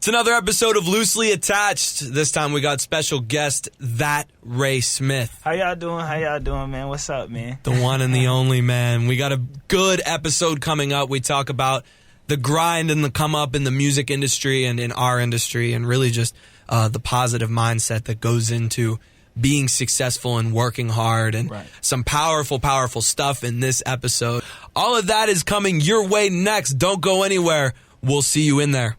It's another episode of Loosely Attached. This time we got special guest, That Ray Smith. How y'all doing, man? What's up, man? The one and the only, man. We got a good episode coming up. We talk about the grind and the come up in the music industry and in our industry, and really just the positive mindset that goes into being successful and working hard, and some powerful, powerful stuff in this episode. All of that is coming your way next. Don't go anywhere. We'll see you in there.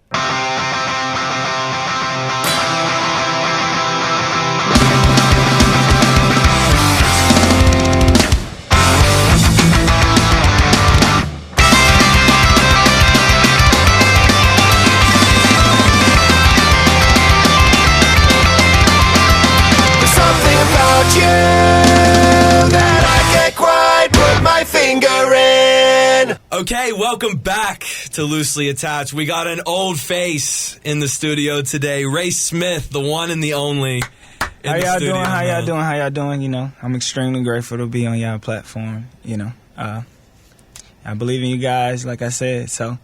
Okay, welcome back to Loosely Attached. We got an old face in the studio today. Ray Smith, the one and the only. How y'all doing? You know, I'm extremely grateful to be on y'all platform. You know, I believe in you guys, like I said. So,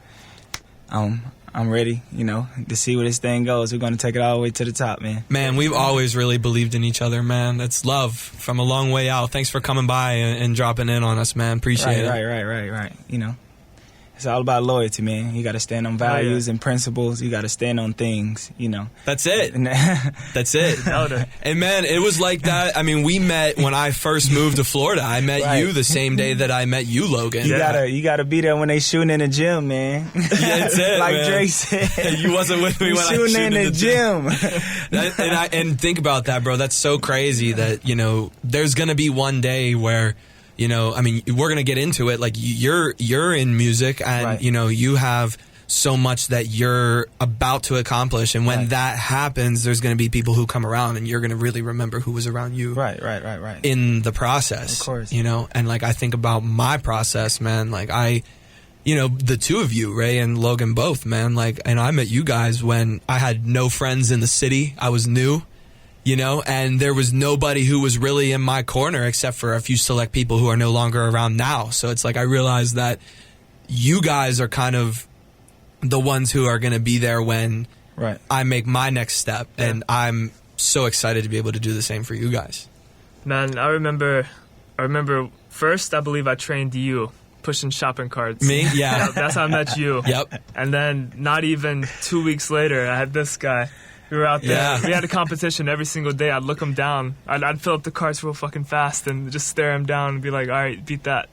I'm ready, you know, to see where this thing goes. We're going to take it all the way to the top, man. Man, we've always really believed in each other, man. That's love from a long way out. Thanks for coming by and dropping in on us, man. Appreciate it. Right. You know, it's all about loyalty, man. You got to stand on values and principles. You got to stand on things, you know. That's it. That's it. And, man, it was like that. I mean, we met when I first moved to Florida. I met you the same day that I met you, Logan. You gotta be there when they shooting in the gym, man. That's it, like man. Drake said. You wasn't with me when I was shooting in the gym. and think about that, bro. That's so crazy that, you know, there's going to be one day where, you know, I mean, we're going to get into it. Like, you're in music and, you know, you have so much that you're about to accomplish. And when that happens, there's going to be people who come around and you're going to really remember who was around you. Right. In the process. Of course. You know, and like, I think about my process, man. Like, you know, the two of you, Ray and Logan both, man. Like, and I met you guys when I had no friends in the city. I was new. You know, and there was nobody who was really in my corner except for a few select people who are no longer around now. So it's like I realized that you guys are kind of the ones who are going to be there when I make my next step. Yeah. And I'm so excited to be able to do the same for you guys. Man, I remember first, I believe I trained you pushing shopping carts. Me? Yeah. That's how I met you. Yep. And then not even 2 weeks later, I had this guy. We were out there. Yeah. We had a competition every single day. I'd look him down. I'd fill up the carts real fucking fast and just stare him down and be like, all right, beat that.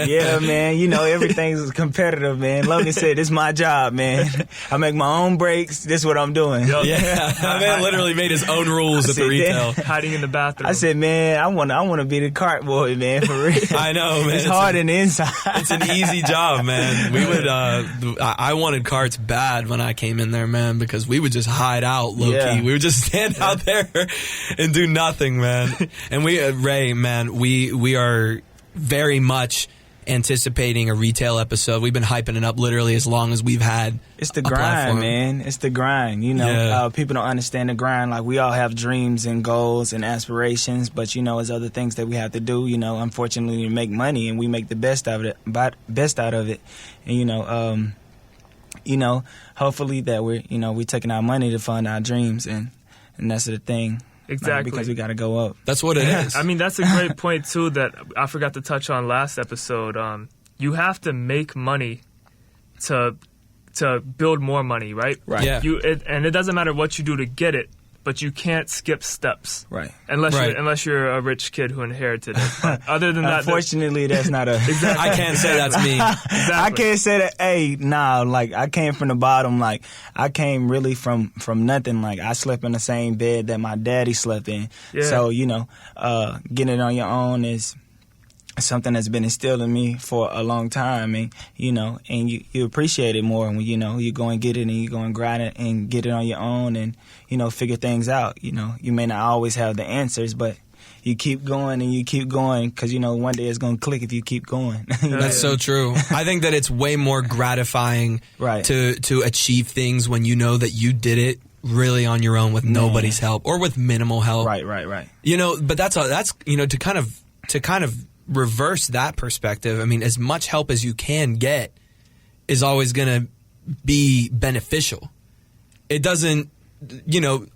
Yeah, man. You know, everything's competitive, man. Logan said, this is my job, man. I make my own breaks. This is what I'm doing. Yeah. My man literally made his own rules at the retail. Hiding in the bathroom. I said, man, I want to be the cart boy, man, for real. I know, man. It's hard in the inside. It's an easy job, man. We would, I wanted carts bad when I came in there, man, because we would just hide out low-key. We would just stand out there and do nothing, man. And Ray, man, we are very much anticipating a retail episode. We've been hyping it up literally as long as we've had. It's the grind, platform. man. It's the grind. You know, people don't understand the grind. Like, we all have dreams and goals and aspirations, but, you know, there's other things that we have to do. You know, unfortunately, we make money and we make the best out of it. And, you know, hopefully that we're taking our money to fund our dreams, and that's the thing. Exactly. Because we got to go up. That's what it is. I mean, that's a great point, too, that I forgot to touch on last episode. You have to make money to build more money, right? Right. Yeah. And it doesn't matter what you do to get it, but you can't skip steps. Right. Unless you're a rich kid who inherited it. But other than that... Unfortunately, that's not a... Exactly. I can't say that's me. Exactly. I can't say that, like, I came from the bottom. Like, I came really from nothing. Like, I slept in the same bed that my daddy slept in. Yeah. So, you know, getting it on your own is something that's been instilled in me for a long time, and you appreciate it more when you go and get it, and you go and grind it and get it on your own, and figure things out. You may not always have the answers, but you keep going and you keep going, because one day it's gonna click if you keep going. That's so true. I think that it's way more gratifying to achieve things when you know that you did it really on your own with nobody's help or with minimal help. Right. But that's to kind of reverse that perspective. I mean, as much help as you can get is always going to be beneficial. it doesn't,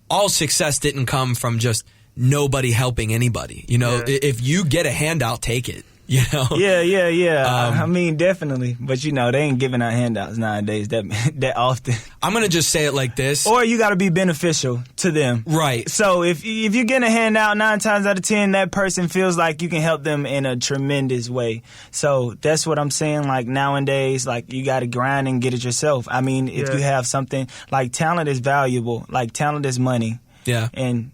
all success didn't come from just nobody helping anybody. If you get a handout, take it. Yeah. I mean, definitely. But they ain't giving out handouts nowadays that often. I'm gonna just say it like this. Or you got to be beneficial to them. Right. So if you get a handout 9 times out of 10, that person feels like you can help them in a tremendous way. So that's what I'm saying. Like nowadays, like you got to grind and get it yourself. I mean, if you have something like talent is valuable, like talent is money. Yeah. And,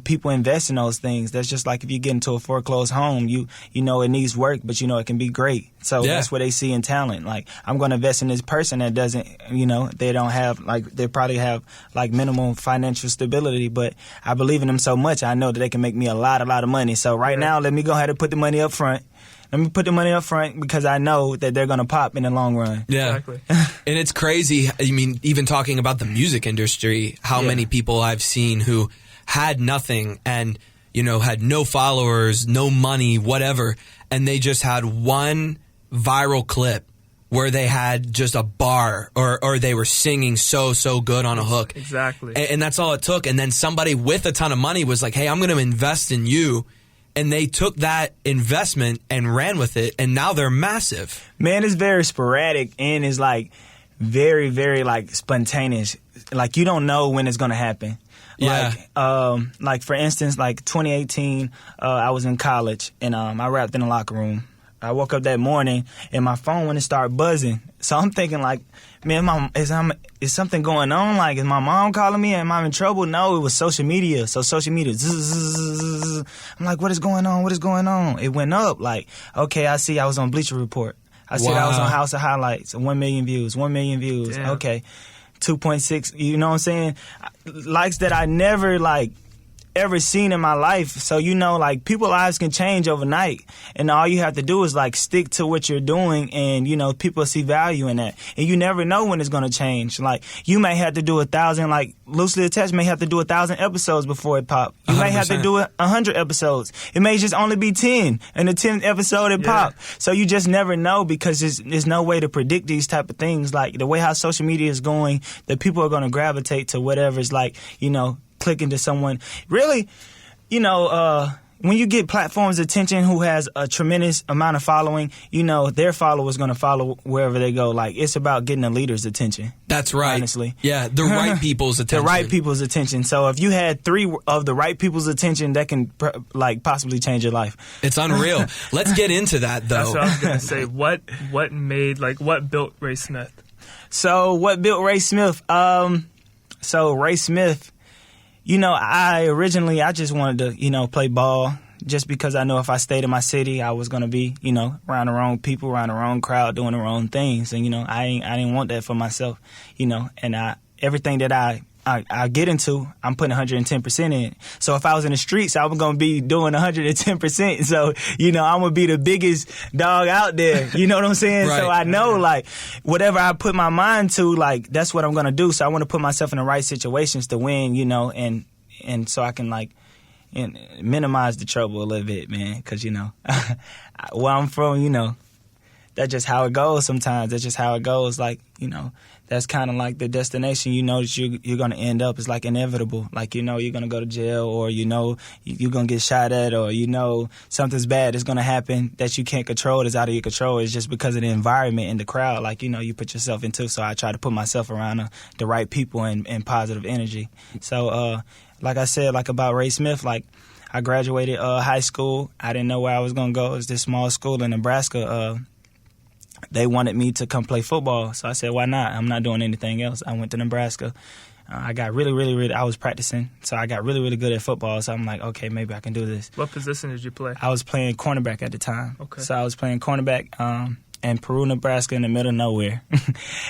people invest in those things. That's just like if you get into a foreclosed home, you know it needs work, but it can be great. So that's what they see in talent. Like, I'm going to invest in this person that doesn't, they don't have, like, they probably have, like, minimal financial stability, but I believe in them so much, I know that they can make me a lot of money. So right now, let me go ahead and put the money up front. Let me put the money up front because I know that they're going to pop in the long run. Yeah. Exactly. And it's crazy. I mean, even talking about the music industry, how many people I've seen who had nothing and, had no followers, no money, whatever, and they just had one viral clip where they had just a bar or they were singing so good on a hook. Exactly. And that's all it took. And then somebody with a ton of money was like, hey, I'm going to invest in you. And they took that investment and ran with it, and now they're massive. Man, it's very sporadic, and it's like very, very like spontaneous. Like you don't know when it's gonna happen. Yeah. Like for instance, like 2018, I was in college, and I rapped in the locker room. I woke up that morning, and my phone went and started buzzing. So I'm thinking like, man, is something going on? Like, is my mom calling me? Am I in trouble? No, it was social media. So social media, I'm like, what is going on? What is going on? It went up. Like, okay, I see I was on Bleacher Report. I see I was on House of Highlights. 1 million views. 1 million views. Damn. Okay. 2.6, you know what I'm saying? Likes that I never, ever seen in my life. So, people's lives can change overnight. And all you have to do is, stick to what you're doing and, people see value in that. And you never know when it's going to change. Like, you may have to do 1,000, Loosely Attached may have to do 1,000 episodes before it pop. You 100%. May have to do 100 episodes. It may just only be 10. And the 10th episode it pop. So you just never know because there's no way to predict these type of things. Like, the way how social media is going, that people are going to gravitate to whatever's clicking to someone. Really, when you get platforms' attention who has a tremendous amount of following, their followers going to follow wherever they go. Like, it's about getting the leader's attention. That's right. Honestly. Yeah, the right people's attention. The right people's attention. So if you had 3 of the right people's attention, that can, possibly change your life. It's unreal. Let's get into that, though. That's what I was going to say. What built Ray Smith? So what built Ray Smith? So Ray Smith, I just wanted to, play ball just because I know if I stayed in my city, I was going to be, around the wrong people, around the wrong crowd, doing the wrong things. And, I didn't want that for myself, and everything that I get into, I'm putting 110% in. So if I was in the streets, I was going to be doing 110%. So, I'm going to be the biggest dog out there. You know what I'm saying? Right. So I know, whatever I put my mind to, that's what I'm going to do. So I want to put myself in the right situations to win, and so I can, and minimize the trouble a little bit, man. Because, where I'm from, that's just how it goes sometimes. That's just how it goes. That's kind of like the destination. That you're going to end up. It's inevitable. You're going to go to jail, or you're going to get shot at, or something's bad is going to happen that you can't control. It's out of your control. It's just because of the environment and the crowd. You put yourself into. So I try to put myself around the right people and positive energy. So, like I said, about Ray Smith, I graduated high school. I didn't know where I was going to go. It was this small school in Nebraska. They wanted me to come play football. So I said, why not? I'm not doing anything else. I went to Nebraska. I got really, I was practicing. So I got really good at football. So I'm like, okay, maybe I can do this. What position did you play? I was playing cornerback at the time. Okay. So I was playing cornerback in Peru, Nebraska, in the middle of nowhere.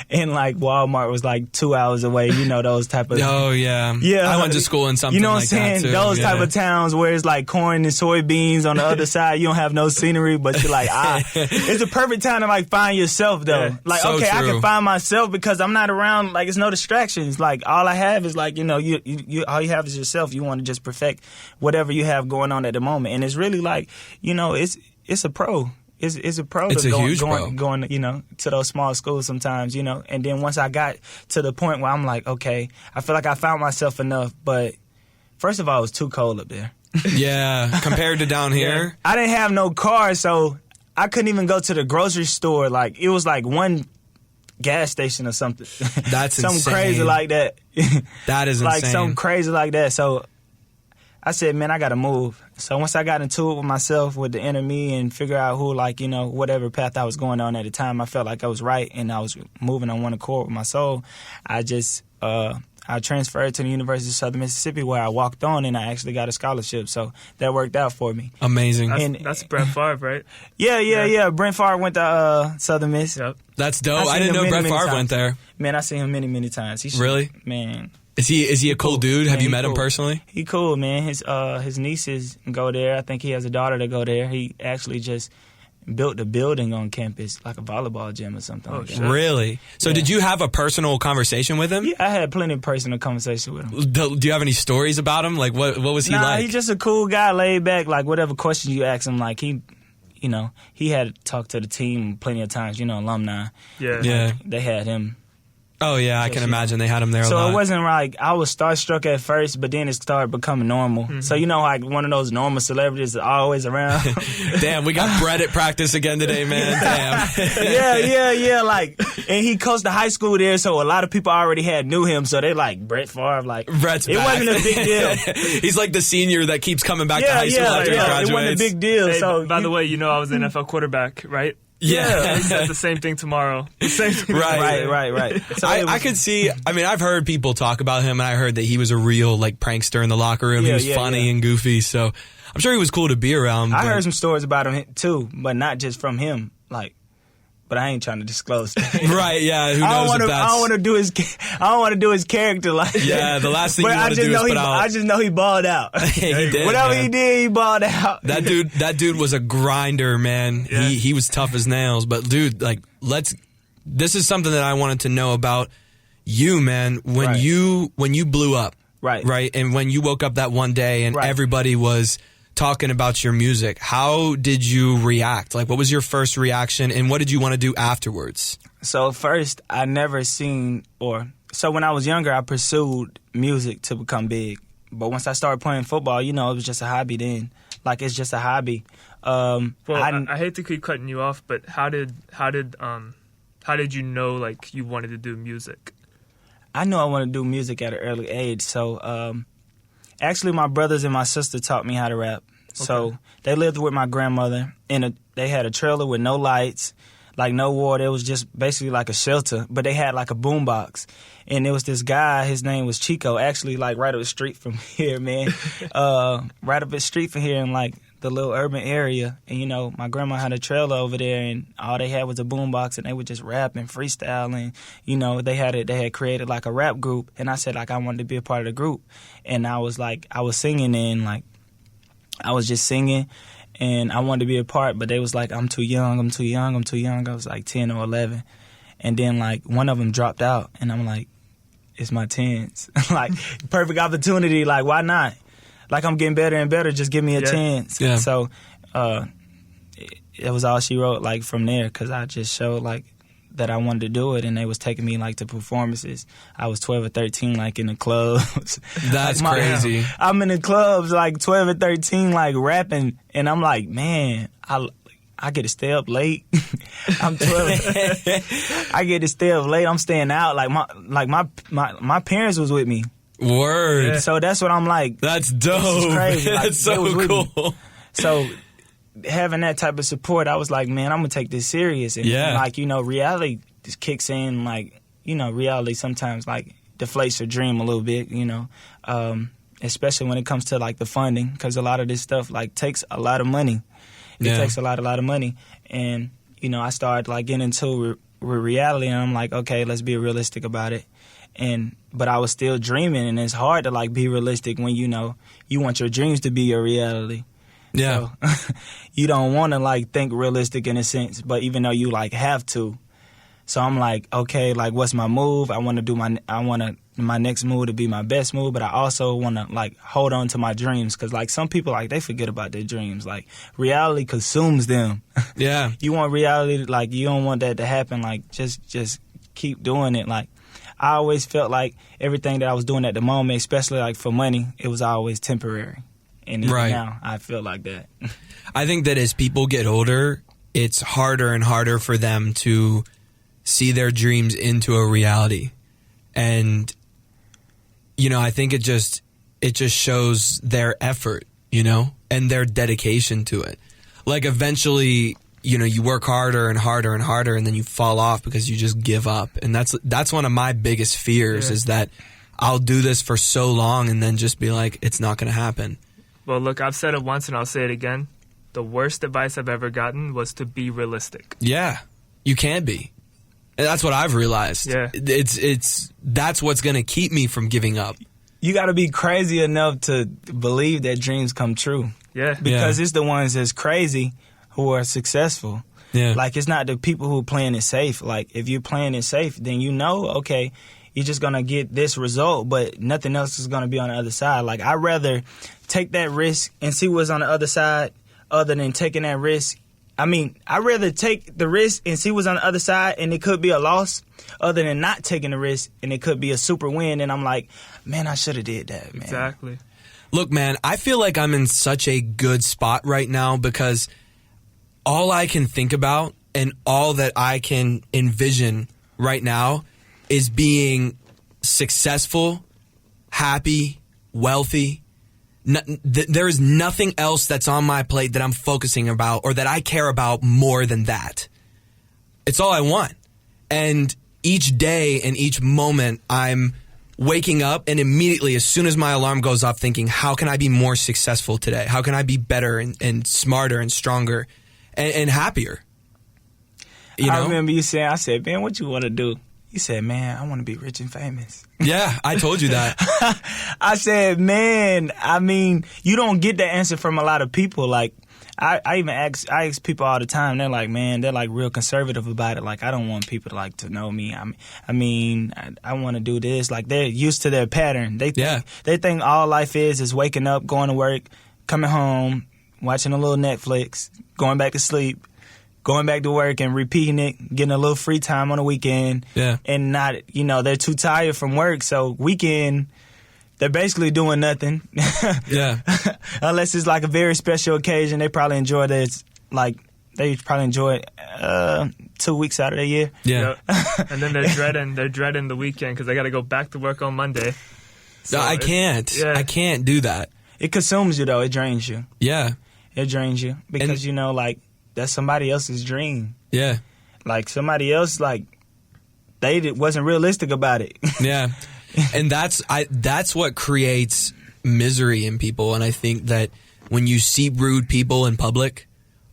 And Walmart was 2 hours away, those type of... Oh, yeah. Yeah. I went to school in something like that, too. You know what I'm saying? Those type of towns where it's corn and soybeans on the other side. You don't have no scenery, but you're it's a perfect time to find yourself, though. Yeah. So okay, true. I can find myself because I'm not around, it's no distractions. All I have is you all you have is yourself. You want to just perfect whatever you have going on at the moment. And it's really it's a pro. it's a pro. It's to a going, huge pro. Going, you know, to those small schools sometimes, you know. And then once I got to the point where I'm like, okay, I feel like I found myself enough. But first of all, it was too cold up there. Yeah, compared to down here. I didn't have no car, so I couldn't even go to the grocery store. Like, it was like one gas station or something. That's something insane. crazy like that. That is like insane. something crazy like that. So I said, man, I gotta move. So once I got into it with myself, with the inner me, and figure out who, like, you know, whatever path I was going on at the time, I felt like I was right and I was moving on one accord with my soul. I just I transferred to the University of Southern Mississippi, where I walked on and I actually got a scholarship. So that worked out for me. Amazing. That's Brett Favre, right? Yeah. Brent Favre went to Southern Miss. Yep. That's dope. I seen didn't him know Brett many Favre times. went there. Man, I seen him many times. Really? Man. Is he a cool dude? Have Man, you he met him cool. personally? He cool, man. His nieces go there. I think he has a daughter that go there. He actually just built a building on campus, like a volleyball gym or something like that. shit. Really? So Yeah. did you have a personal conversation with him? Yeah, I had plenty of personal conversation with him. Do you have any stories about him? Like, what was he Nah, like? he's just a cool guy, laid back. Like, whatever question you ask him, like, he had talked to the team plenty of times, you know, alumni. Yeah. Yeah. They had him. Oh, yeah, I can imagine they had him there a So lot. it wasn't like I was starstruck at first, but then it started becoming normal. Mm-hmm. So, you know, like one of those normal celebrities that are always around. Damn, we got Brett at practice again today, man. Damn. yeah. Like, and he coached the high school there, so a lot of people already knew him. So they like Brett Favre. Like, Brett's it back. wasn't a big deal. He's like the senior that keeps coming back to high school after he It graduates. wasn't a big deal. Hey, so by the way, you know I was an NFL quarterback, right? Yeah. He says the same thing tomorrow. The same thing. Right. right. So I could see. I mean, I've heard people talk about him, and I heard that he was a real like prankster in the locker room. He Yeah, was yeah, funny yeah. and goofy, so I'm sure he was cool to be around. I but- heard some stories about him too, but not just from him. Like, but I ain't trying to disclose. Right? Yeah. Who knows I don't want if to. that's? I don't want to do his. I don't want to do his character like. Yeah, the last thing But you want to do is put out. I just know he balled out. He did, Whatever man. he did, he balled out. That dude was a grinder, man. Yeah. He was tough as nails. But dude, like, this is something that I wanted to know about you, man. When Right. you blew up, Right. and when you woke up that one day and Right. everybody was talking about your music, how did you react? Like, what was your first reaction, and what did you want to do afterwards? So first, I never seen so when I was younger, I pursued music to become big. But once I started playing football, you know, it was just a hobby then. Like, it's just a hobby. Well, I hate to keep cutting you off, but how did you know like you wanted to do music? I knew I wanted to do music at an early age. So actually, my brothers and my sister taught me how to rap. So they lived with my grandmother, they had a trailer with no lights, like no water. It was just basically like a shelter, but they had like a boombox. And there was this guy, his name was Chico, actually like right up the street from here, man. Right up the street from here in like the little urban area. And, you know, my grandma had a trailer over there, and all they had was a boombox, and they would just rap and freestyle. And, you know, they had created like a rap group. And I said, like, I wanted to be a part of the group. And I was singing, and like, I was just singing, and I wanted to be a part, but they was like, I'm too young. I was like 10 or 11. And then like one of them dropped out, and I'm like, it's my 10s. Like, perfect opportunity. Like, why not? Like, I'm getting better and better. Just give me a chance. Yeah. So it was all she wrote, like, from there, because I just showed like that I wanted to do it, and they was taking me like to performances. I was 12 or 13, like in the clubs. That's Like, crazy. I'm in the clubs like 12 or 13, like rapping, and I'm like, man, I get to stay up late. I'm 12. I get to stay up late. I'm staying out. Like my parents was with me, Word. so that's what I'm like. That's dope. This is crazy. Like, That's they was so with me. cool. So having that type of support, I was like, man, I'm gonna take this serious. And Yeah. like, you know, reality just kicks in. Like, you know, reality sometimes like deflates your dream a little bit. You know, especially when it comes to like the funding, because a lot of this stuff like takes a lot of money. It Yeah. takes a lot of money, and you know, I started like getting into reality, and I'm like, okay, let's be realistic about it. But I was still dreaming, and it's hard to like be realistic when you know you want your dreams to be your reality. Yeah. So, you don't want to like think realistic in a sense, but even though you like have to. So I'm like, okay, like what's my move? I want to my next move to be my best move, but I also want to like hold on to my dreams, because like some people, like they forget about their dreams. Like reality consumes them. Yeah. You want reality, like you don't want that to happen. Like just keep doing it. Like I always felt like everything that I was doing at the moment, especially like for money, it was always temporary. And even now I feel like that. I think that as people get older, it's harder and harder for them to see their dreams into a reality. And, you know, I think it just shows their effort, you know, and their dedication to it. Like eventually, you know, you work harder and harder and harder, and then you fall off because you just give up. And that's one of my biggest fears is that I'll do this for so long and then just be like, it's not going to happen. Well, look, I've said it once and I'll say it again. The worst advice I've ever gotten was to be realistic. Yeah, you can be. And that's what I've realized. Yeah. That's what's going to keep me from giving up. You got to be crazy enough to believe that dreams come true. Yeah. Because it's the ones that's crazy who are successful. Yeah. Like, it's not the people who are playing it safe. Like, if you're playing it safe, then you know, okay, you're just going to get this result, but nothing else is going to be on the other side. Like, I'd rather take that risk and see what's on the other side other than taking that risk. I mean, I'd rather take the risk and see what's on the other side, and it could be a loss, other than not taking the risk, and it could be a super win, and I'm like, man, I should have did that, man. Exactly. Look, man, I feel like I'm in such a good spot right now because all I can think about and all that I can envision right now is being successful, happy, wealthy. There is nothing else that's on my plate that I'm focusing about or that I care about more than that. It's all I want. And each day and each moment I'm waking up and immediately as soon as my alarm goes off thinking, how can I be more successful today? How can I be better and smarter and stronger and happier? You know? I remember you saying, I said, man, what you want to do? You said, man, I want to be rich and famous. Yeah, I told you that. I said, man, I mean, you don't get that answer from a lot of people. Like, I even ask people all the time. They're like, man, they're like real conservative about it. Like, I don't want people to like to know me. I want to do this. Like, they're used to their pattern. They think all life is waking up, going to work, coming home, watching a little Netflix, going back to sleep, going back to work and repeating it, getting a little free time on the weekend. Yeah. And not, you know, they're too tired from work. So weekend, they're basically doing nothing. Yeah. Unless it's like a very special occasion. They probably enjoy this. Like, they probably enjoy it 2 weeks out of the year. Yeah. And then they're dreading the weekend because they got to go back to work on Monday. So I can't. Yeah. I can't do that. It consumes you, though. It drains you. Yeah. It drains you. Because, you know, like, that's somebody else's dream. Yeah. Like, somebody else, like, they wasn't realistic about it. Yeah. And that's what creates misery in people. And I think that when you see rude people in public,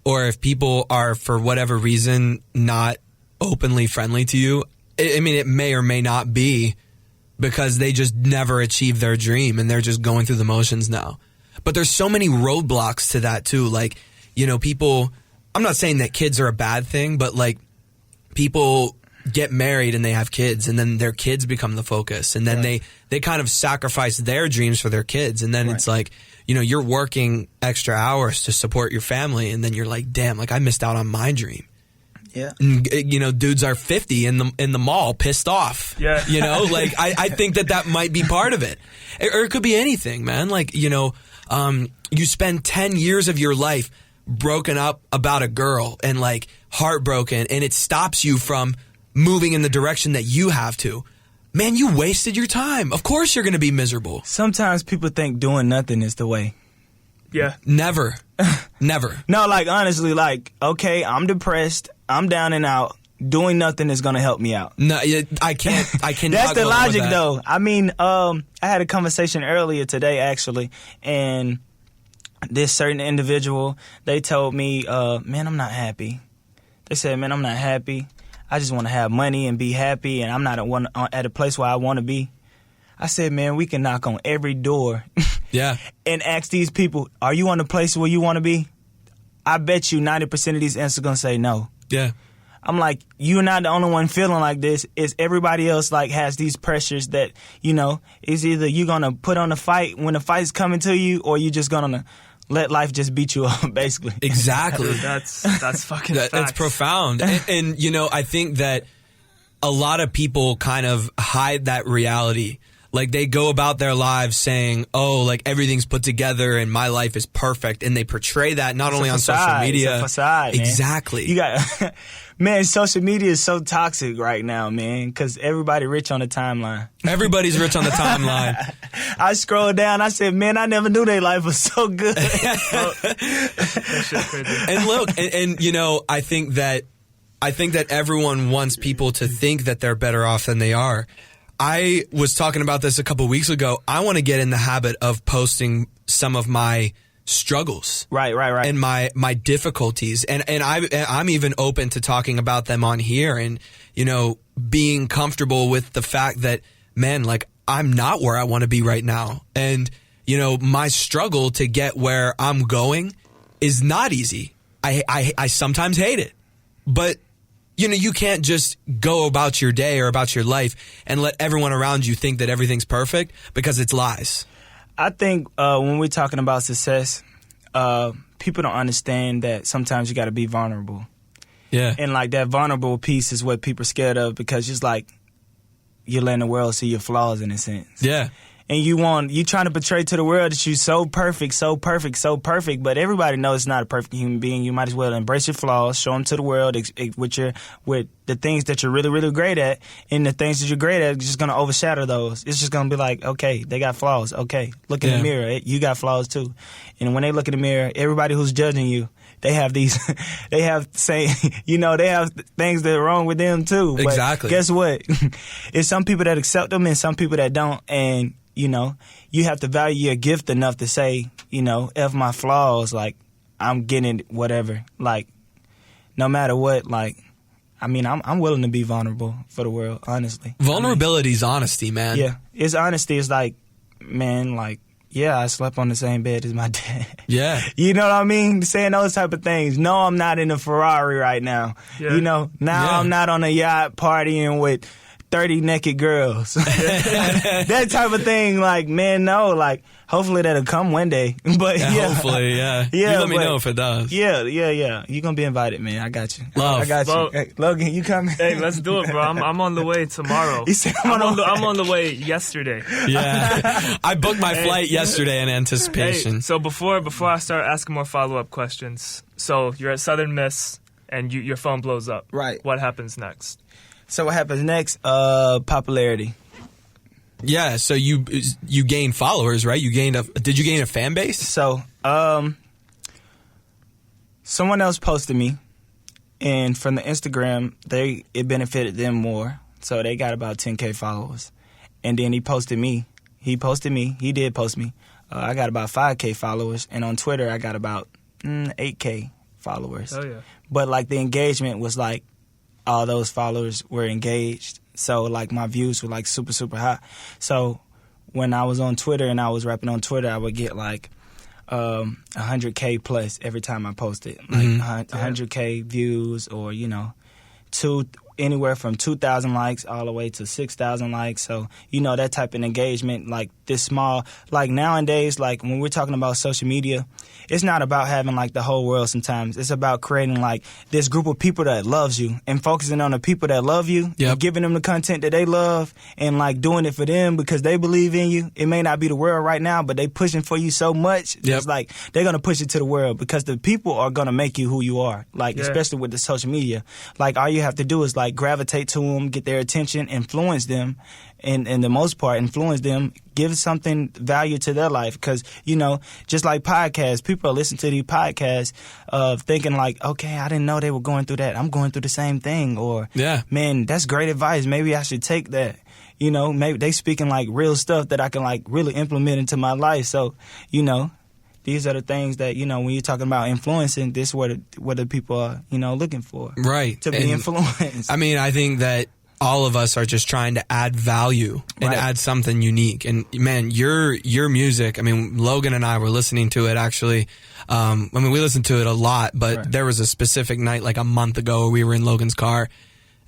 or if people are, for whatever reason, not openly friendly to you, I mean, it may or may not be because they just never achieved their dream and they're just going through the motions now. But there's so many roadblocks to that, too. Like, you know, people... I'm not saying that kids are a bad thing, but like people get married and they have kids and then their kids become the focus and then they kind of sacrifice their dreams for their kids. And then it's like, you know, you're working extra hours to support your family and then you're like, damn, like I missed out on my dream. Yeah. And, you know, dudes are 50 in the mall pissed off. Yeah. You know, like I think that might be part of it. Or it could be anything, man. Like, you know, you spend 10 years of your life broken up about a girl and like heartbroken and it stops you from moving in the direction that you have to. Man, you wasted your time. Of course you're going to be miserable. Sometimes people think doing nothing is the way. Yeah. Never. Never. No, like honestly, like, okay, I'm depressed. I'm down and out. Doing nothing is going to help me out. No, I can't. That's the logic though. I mean, I had a conversation earlier today actually, and this certain individual, they told me, man, I'm not happy. They said, man, I'm not happy. I just want to have money and be happy, and I'm not at a place where I want to be. I said, man, we can knock on every door and ask these people, are you on the place where you want to be? I bet you 90% of these answers are going to say no. Yeah. I'm like, you're not the only one feeling like this. It's everybody else like has these pressures that, you know, it's either you're going to put on a fight when the fight's coming to you, or you just going to let life just beat you up, basically. Exactly. That's fucking That's facts. profound. And, you know, I think that a lot of people kind of hide that reality. Like, they go about their lives saying, oh, like, everything's put together and my life is perfect. And they portray that not only on social media. It's a facade, man. Exactly. You got, man, social media is so toxic right now, man, because everybody rich on the timeline. Everybody's rich on the timeline. I scrolled down. I said, man, I never knew their life was so good. That shit's crazy. And look, and you know, I think that everyone wants people to think that they're better off than they are. I was talking about this a couple weeks ago. I want to get in the habit of posting some of my struggles. Right. And my difficulties. And I'm even open to talking about them on here and, you know, being comfortable with the fact that, man, like, I'm not where I want to be right now. And, you know, my struggle to get where I'm going is not easy. I sometimes hate it. But, you know, you can't just go about your day or about your life and let everyone around you think that everything's perfect, because it's lies. I think when we're talking about success, people don't understand that sometimes you got to be vulnerable. Yeah. And like that vulnerable piece is what people are scared of, because it's like you're letting the world see your flaws in a sense. Yeah. And you trying to portray to the world that you're so perfect, but everybody knows it's not a perfect human being. You might as well embrace your flaws, show them to the world with the things that you're really, really great at, and the things that you're great at are just going to overshadow those. It's just going to be like, okay, they got flaws. Okay, look in the mirror. You got flaws too. And when they look in the mirror, everybody who's judging you, they have these, they have things that are wrong with them too. But exactly. Guess what? It's some people that accept them and some people that don't. And, you know, you have to value your gift enough to say, you know, F my flaws, like, I'm getting whatever. Like, no matter what, like, I mean, I'm willing to be vulnerable for the world, honestly. Vulnerability is honesty, man. Yeah. It's honesty. It's like, man, like, yeah, I slept on the same bed as my dad. Yeah. You know what I mean? Saying those type of things. No, I'm not in a Ferrari right now. Yeah. You know, now I'm not on a yacht partying with 30 naked girls. That type of thing, like, man, no, like, hopefully that'll come one day. But yeah. Hopefully, yeah. You let me know if it does. Yeah. You're going to be invited, man. I got you. Love. I got you. Hey, Logan, you coming? Hey, let's do it, bro. I'm on the way tomorrow. He said I'm on the way yesterday. Yeah. I booked my flight yesterday in anticipation. Hey, so before I start asking more follow-up questions, so you're at Southern Miss and your phone blows up. Right. What happens next? So what happens next? Popularity. Yeah, so you gain followers, right? Did you gain a fan base? So, someone else posted me, and from the Instagram, it benefited them more. So they got about 10K followers. And then he posted me. He did post me. I got about 5K followers, and on Twitter I got about 8K followers. Oh yeah. But like the engagement was like, all those followers were engaged. So, like, my views were, like, super, super high. So, when I was on Twitter and I was rapping on Twitter, I would get, like, 100K plus every time I posted. Like, 100K views or, you know, anywhere from 2,000 likes all the way to 6,000 likes. So, you know, that type of engagement, like, this small. Like, nowadays, like, when we're talking about social media, it's not about having, like, the whole world sometimes. It's about creating, like, this group of people that loves you and focusing on the people that love you and giving them the content that they love and, like, doing it for them because they believe in you. It may not be the world right now, but they pushing for you so much. It's like they're going to push it to the world because the people are going to make you who you are, like, especially with the social media. Like, all you have to do is, like, gravitate to them, get their attention, influence them, and the most part, influence them, give something value to their life. Because, you know, just like podcasts, people are listening to these podcasts thinking like, okay, I didn't know they were going through that. I'm going through the same thing. Or, man, that's great advice. Maybe I should take that. You know, maybe they speaking like real stuff that I can like really implement into my life. So, you know, these are the things that, you know, when you're talking about influencing, this is what the people are, you know, looking for. Right. To be influenced. I mean, I think that all of us are just trying to add value and add something unique. And man, your music, I mean, Logan and I were listening to it actually. I mean, we listened to it a lot, but there was a specific night like a month ago where we were in Logan's car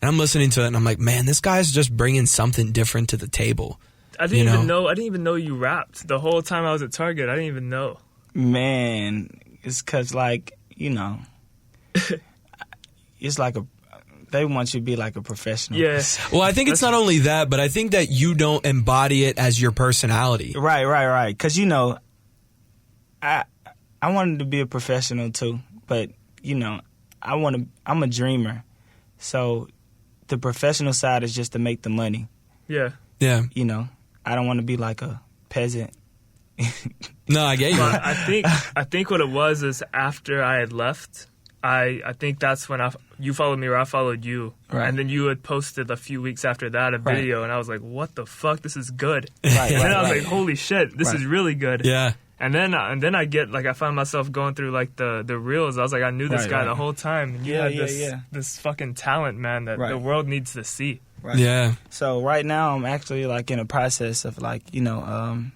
and I'm listening to it and I'm like, man, this guy's just bringing something different to the table. I didn't even know you rapped the whole time I was at Target. I didn't even know. Man, it's cause like, you know, it's like they want you to be like a professional. Yeah. Well, I think it's not only that, but I think that you don't embody it as your personality. Right. Cause you know, I wanted to be a professional too, but you know, I'm a dreamer. So the professional side is just to make the money. Yeah. Yeah. You know, I don't want to be like a peasant. No, I get you. But I think what it was is after I had left, I think that's when you followed me or I followed you. Right. And then you had posted a few weeks after that a video and I was like, what the fuck? This is good. Right, and then I was like, holy shit, this Right. is really good. Yeah. And then I get like I find myself going through like the reels. I was like, I knew this guy the whole time. And you had this fucking talent, man, that the world needs to see. Right. Yeah. So right now I'm actually like in a process of like, you know,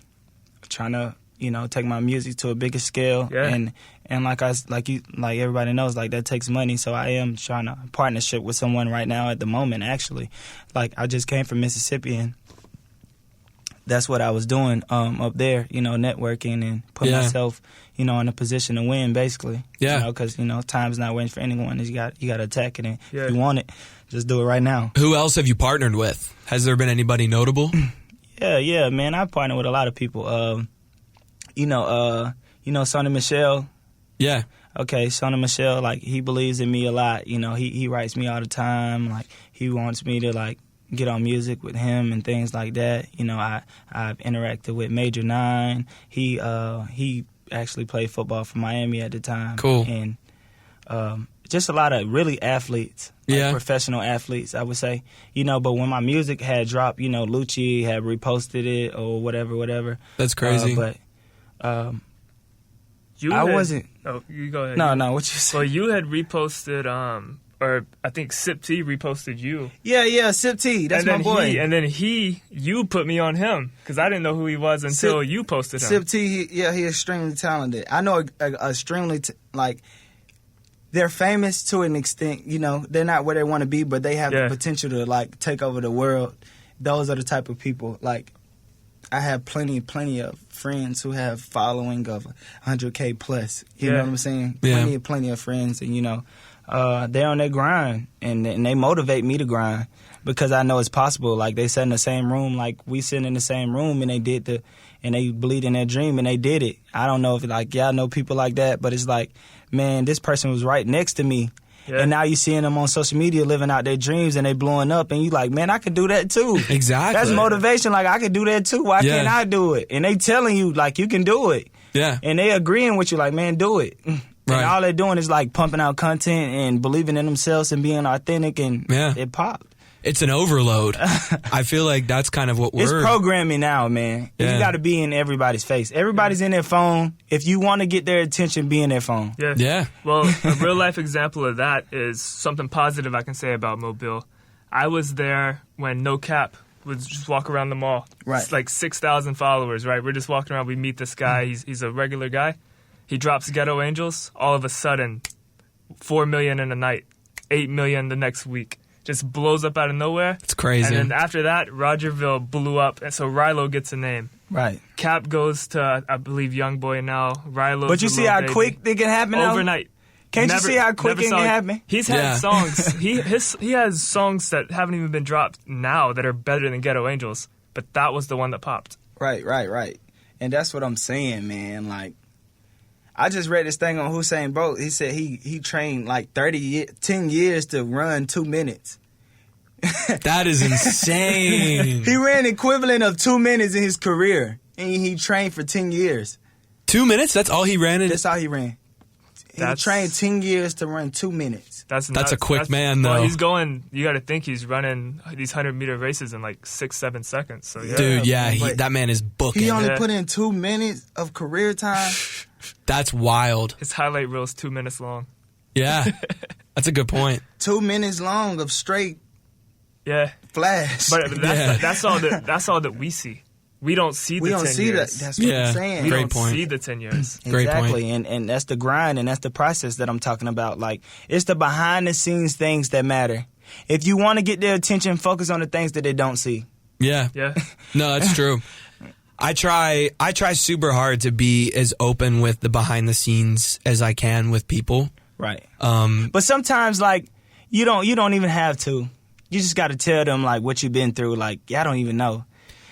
trying to, you know, take my music to a bigger scale. Yeah. And like everybody knows, like that takes money. So I am trying to partnership with someone right now at the moment, actually. Like I just came from Mississippi and that's what I was doing up there, you know, networking and putting myself, you know, in a position to win, basically. Yeah. You know, because, you know, time's not waiting for anyone. You got to attack it. And if you want it, just do it right now. Who else have you partnered with? Has there been anybody notable? Yeah, man. I partner with a lot of people. You know, Sonny Michelle. Yeah. Okay, Sonny Michelle, like, he believes in me a lot. You know, he writes me all the time. Like, he wants me to, like, get on music with him and things like that. You know, I've interacted with Major 9. He actually played football for Miami at the time. Cool. And just a lot of really athletes, like professional athletes, I would say. You know, but when my music had dropped, you know, Lucci had reposted it or whatever. That's crazy. Wasn't. Oh, you go ahead. No, what you say? Well, you had reposted, or I think Sip T reposted you. Yeah, Sip T. That's my boy. You put me on him because I didn't know who he was until you posted him. Sip T, he's extremely talented. I know extremely, they're famous to an extent. You know, they're not where they want to be, but they have the potential to, like, take over the world. Those are the type of people, like, I have plenty of friends who have following of 100K plus. You know what I'm saying? Yeah. Plenty of friends, and you know, they're on their grind, and they motivate me to grind because I know it's possible. Like, they sat in the same room, like we sit in the same room, and they believed in their dream, and they did it. I don't know if, like, y'all know people like that, but it's like, man, this person was right next to me. Yeah. And now you seeing them on social media living out their dreams and they blowing up and you like, man, I could do that too. Exactly. That's motivation. Like, I could do that too. Why can't I do it? And they telling you, like, you can do it. Yeah. And they agreeing with you, like, man, do it. Right. And all they're doing is, like, pumping out content and believing in themselves and being authentic, and it popped. It's an overload. I feel like that's kind of what It's programming now, man. Yeah. You got to be in everybody's face. Everybody's in their phone. If you want to get their attention, be in their phone. Yeah. Well, a real life example of that is something positive I can say about Mobile. I was there when No Cap would just walk around the mall. Right. It's like 6,000 followers, right? We're just walking around. We meet this guy. He's a regular guy. He drops Ghetto Angels. All of a sudden, 4 million in a night, 8 million the next week. Just blows up out of nowhere. It's crazy. And then after that, Rogerville blew up, and so Rilo gets a name. Right. Cap goes to, I believe, Youngboy now. Rilo. But you see how quick it can happen now? Overnight. Can't you see how quick it can happen? He's had songs. He has songs that haven't even been dropped now that are better than Ghetto Angels. But that was the one that popped. Right. And that's what I'm saying, man. Like, I just read this thing on Usain Bolt. He said he trained like 10 years to run 2 minutes. That is insane. He ran equivalent of 2 minutes in his career, and he trained for 10 years. 2 minutes? That's all he ran? That's all he ran. He trained 10 years to run 2 minutes. That's a quick man, though. Well, he's going, you got to think he's running these 100-meter races in like 6-7 seconds. So Dude, that man is booking. He only put in 2 minutes of career time. That's wild. His highlight reel is 2 minutes long. Yeah, that's a good point. 2 minutes long of straight Yeah. flash. But that's all that we see. We don't see the we don't 10 see years. that. That's what I'm saying. We Great don't point. see the 10 years. Great Exactly, point. and that's the grind, and that's the process that I'm talking about. Like, it's the behind the scenes things that matter. If you want to get their attention, focus on the things that they don't see. Yeah. Yeah. No, that's true. I try super hard to be as open with the behind the scenes as I can with people. Right. But sometimes, like, you don't even have to. You just got to tell them, like, what you've been through. Like, I don't even know.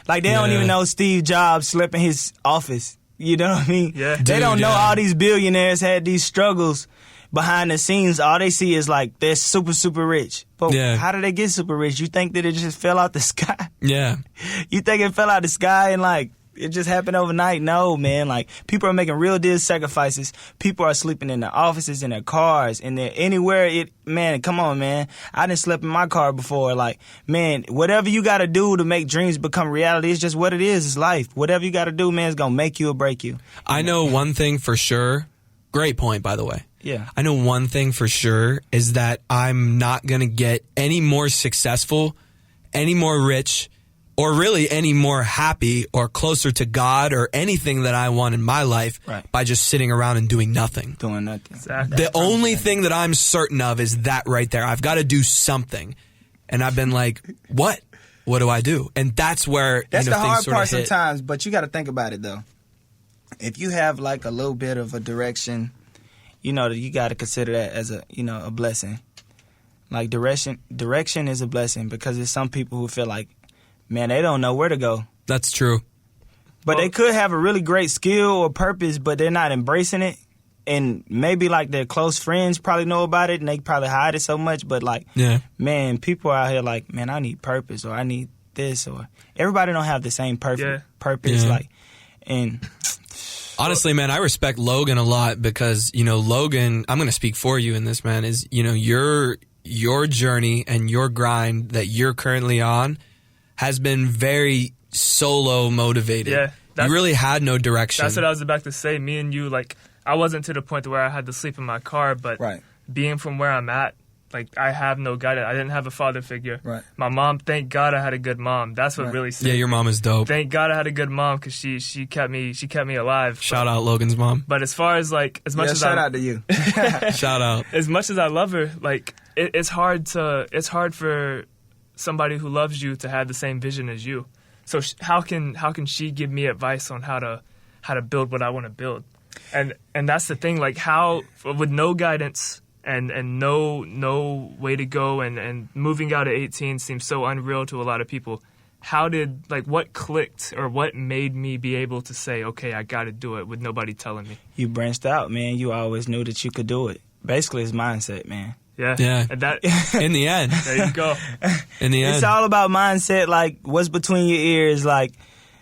Like, they don't Yeah. even know Steve Jobs slept in his office. You know what I mean? Yeah. They Dude, don't know yeah. all these billionaires had these struggles behind the scenes. All they see is, like, they're super, super rich. But Yeah. how did they get super rich? You think that it just fell out the sky? Yeah. You think it fell out the sky and, like, it just happened overnight? No, man. Like, people are making real deal sacrifices. People are sleeping in their offices, in their cars, in their anywhere. Man, come on, man. I done slept in my car before. Like, man, whatever you got to do to make dreams become reality, it's just what it is. It's life. Whatever you got to do, man, is gonna make you or break you. I know one thing for sure. Great point, by the way. Yeah. I know one thing for sure is that I'm not going to get any more successful, any more rich, or really any more happy or closer to God or anything that I want in my life Right. by just sitting around and doing nothing. Doing nothing. Exactly. The only thing that I'm certain of is that right there. I've got to do something. And I've been like, what? What do I do? And that's where That's things the hard sort part of hit. sometimes, but you got to think about it, though. If you have, like, a little bit of a direction, you know, you got to consider that as a blessing. Like, direction is a blessing, because there's some people who feel like, man, they don't know where to go. That's true. But Well- they could have a really great skill or purpose, but they're not embracing it. And maybe, like, their close friends probably know about it, and they probably hide it so much. But, like, Yeah. man, people out here like, man, I need purpose, or I need this, or everybody don't have the same purpose. Yeah. Like, and Honestly, man, I respect Logan a lot because, Logan, I'm going to speak for you in this, man, is, your journey and your grind that you're currently on has been very solo motivated. Yeah, you really had no direction. That's what I was about to say. Me and you, like, I wasn't to the point where I had to sleep in my car, but Right. being from where I'm at, like, I have no guidance. I didn't have a father figure. Right. My mom, thank God I had a good mom. That's what Right. really saved Yeah, your mom is dope. Thank God I had a good mom, because she kept me alive. Shout out Logan's mom. But as far as, like, as much as shout out to you. Shout out. as much as I love her, like, it's hard for somebody who loves you to have the same vision as you. So how can she give me advice on how to build what I want to build? And that's the thing, like, how with no guidance and no way to go, and moving out at 18 seems so unreal to a lot of people. What clicked, or what made me be able to say, okay, I got to do it with nobody telling me? You branched out, man. You always knew that you could do it. Basically, it's mindset, man. Yeah. Yeah. And that, In the end. there you go. In the end. It's all about mindset, like, what's between your ears, like,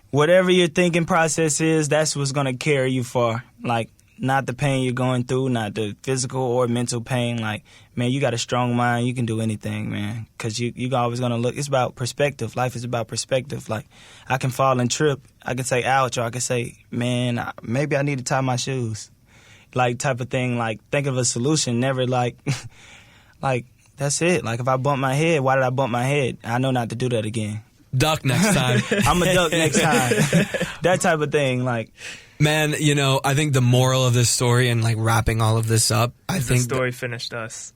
whatever your thinking process is, that's what's going to carry you far. Like, not the pain you're going through, not the physical or mental pain. Like, man, you got a strong mind, you can do anything, man. Because you always going to look, it's about perspective. Life is about perspective. Like, I can fall and trip. I can say, ouch, or I can say, man, maybe I need to tie my shoes. Like, type of thing. Like, think of a solution, never like... Like, that's it. Like, if I bump my head, why did I bump my head? I know not to do that again. Duck next time. I'm a duck next time. That type of thing. Like, Man, I think the moral of this story, and like wrapping all of this up, I The think story finished us.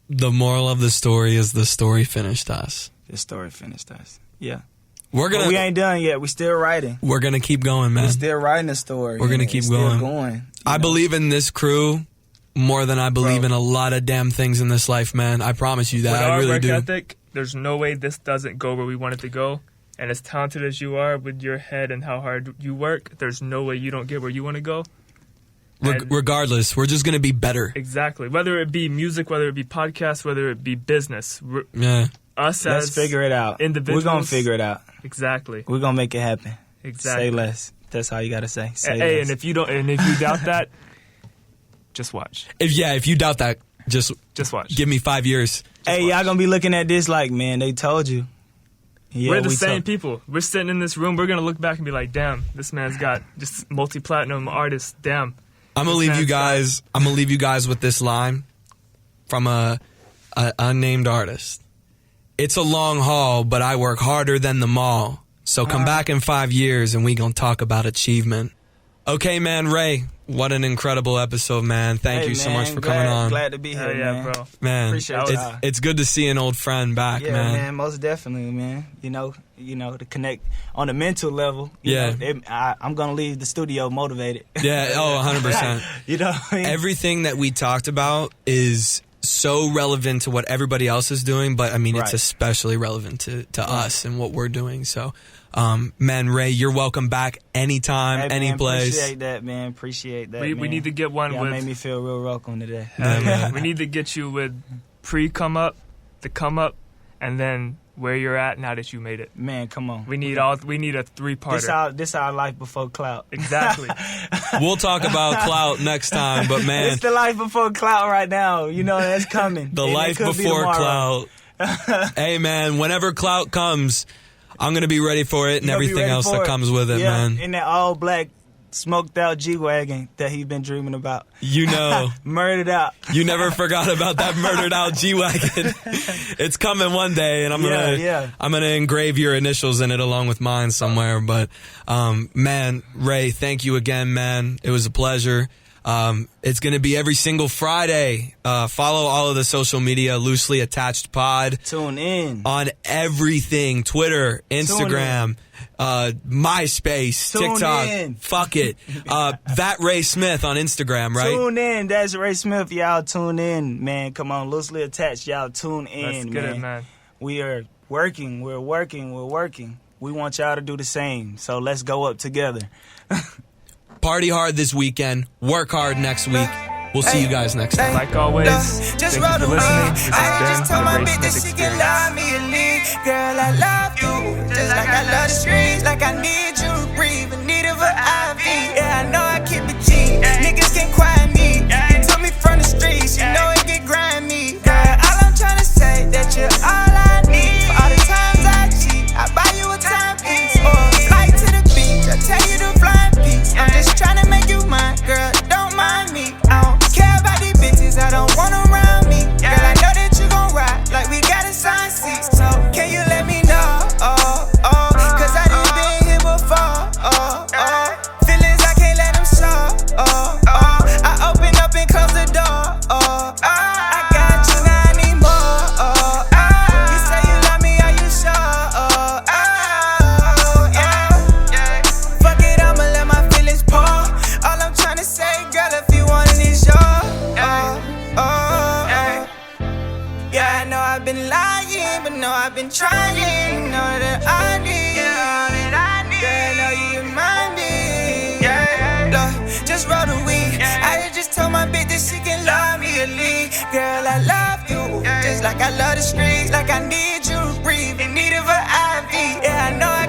the moral of the story is the story finished us. this story finished us. Yeah. We're But we gonna ain't done yet. We still writing. keep going, man. We still writing the story. We're gonna and keep it's still going. you I know. believe in this crew more than I believe Bro. in a lot of damn things in this life, man. I promise you that. With I our really work do. ethic, there's no way this doesn't go where we want it to go. And as talented as you are with your head and how hard you work, there's no way you don't get where you want to go. And- Regardless, we're just gonna be better. Exactly. Whether it be music, whether it be podcasts, whether it be business. Yeah. Us Let's as figure it out. individuals. We're going to figure it out. Exactly. We're going to make it happen. Exactly. Say less. That's all you got to say. Say Hey, less. and if you doubt that, just watch. If you doubt that, just Just watch. give me 5 years. Hey, watch. y'all going to be looking at this like, man, they told you. Yeah, We're the we same told- people. We're sitting in this room. We're going to look back and be like, damn, this man's got just multi-platinum artist. Damn. I'm gonna This leave you man's guys. I'm gonna leave you guys with this line from a unnamed artist, it's a long haul, but I work harder than them all. So come back in 5 years and we gonna talk about achievement. Okay, man, Ray, what an incredible episode, man. Thank you so much for coming on. Glad to be here, man. bro. Man, Appreciate y'all. it's good to see an old friend back, Yeah, man. most definitely, man. You know, to connect on the mental level. Yeah. I'm gonna leave the studio motivated. Yeah, 100%. You know what I mean? Everything that we talked about is so relevant to what everybody else is doing, but I mean, it's Right. especially relevant to us and what we're doing. So, man, Ray, you're welcome back anytime, Hey, any man, place. Appreciate that, man. Appreciate that. We man. need to get one Y'all with. made me feel real welcome today. Yeah, man. We need to get you with pre-come up, the come up, and then where you're at now that you made it. Man, come on. We need a 3-parter. This our life before clout. Exactly. We'll talk about clout next time, but man, It's the life before clout right now. You know that's coming. the And it life could be before tomorrow. clout. Hey, man, whenever clout comes, I'm going to be ready for it and You'll be everything ready else for that it. comes with it, Yeah, man. in that all black smoked out G-Wagon that he been dreaming about. You know. Murdered out. You never forgot about that murdered out G-Wagon. It's coming one day, and I'm gonna engrave your initials in it along with mine somewhere. But man, Ray, thank you again, man. It was a pleasure. It's gonna be every single Friday. Follow all of the social media, Loosely Attached Pod, Tune in. on everything: Twitter, Instagram, MySpace, Tune TikTok. in. Fuck it. That Ray Smith on Instagram, right? Tune in. That's Ray Smith. Y'all tune in, man. Come on, Loosely Attached. Y'all tune in, Let's get man. it, man. We are working. We're working. We want y'all to do the same. So let's go up together. Party hard this weekend. Work hard next week. We'll see you guys next time. Like always, thank you for listening. This has been the Ray Smith Experience. Girl, I love you, just like I love the streets. Like I need you to breathe, in need of an IV. Yeah, I know I keep it G. Niggas can quiet me. Took me from the streets, you know it get grimy. Girl, all I'm trying to say that you're all I need. For all the times I cheat, I buy you a timepiece or a flight to the beach. I tell you to fly in peace. I'm just trying to make you mine, girl. Don't mind me. I don't care about these bitches. I don't want them around me. Girl, I know that you gon' ride like we got assigned seats. So can you let me know? Cause I done been here before. Feelings I can't let them show. I open up and close the door. I got you, now I need more. You say you love me, are you sure? Yeah. Fuck it, I'ma let my feelings pour. All I'm trying to say, girl, if you want it, it's yours. Yeah, I know I've been lying, but no, I've been trying. Know that I need, girl, I know you remind me. Look, just roll the weed. I just told my bitch that she can love me a lead. Girl, I love you, just like I love the streets. Like I need you to breathe, in need of an IV. Yeah, I know I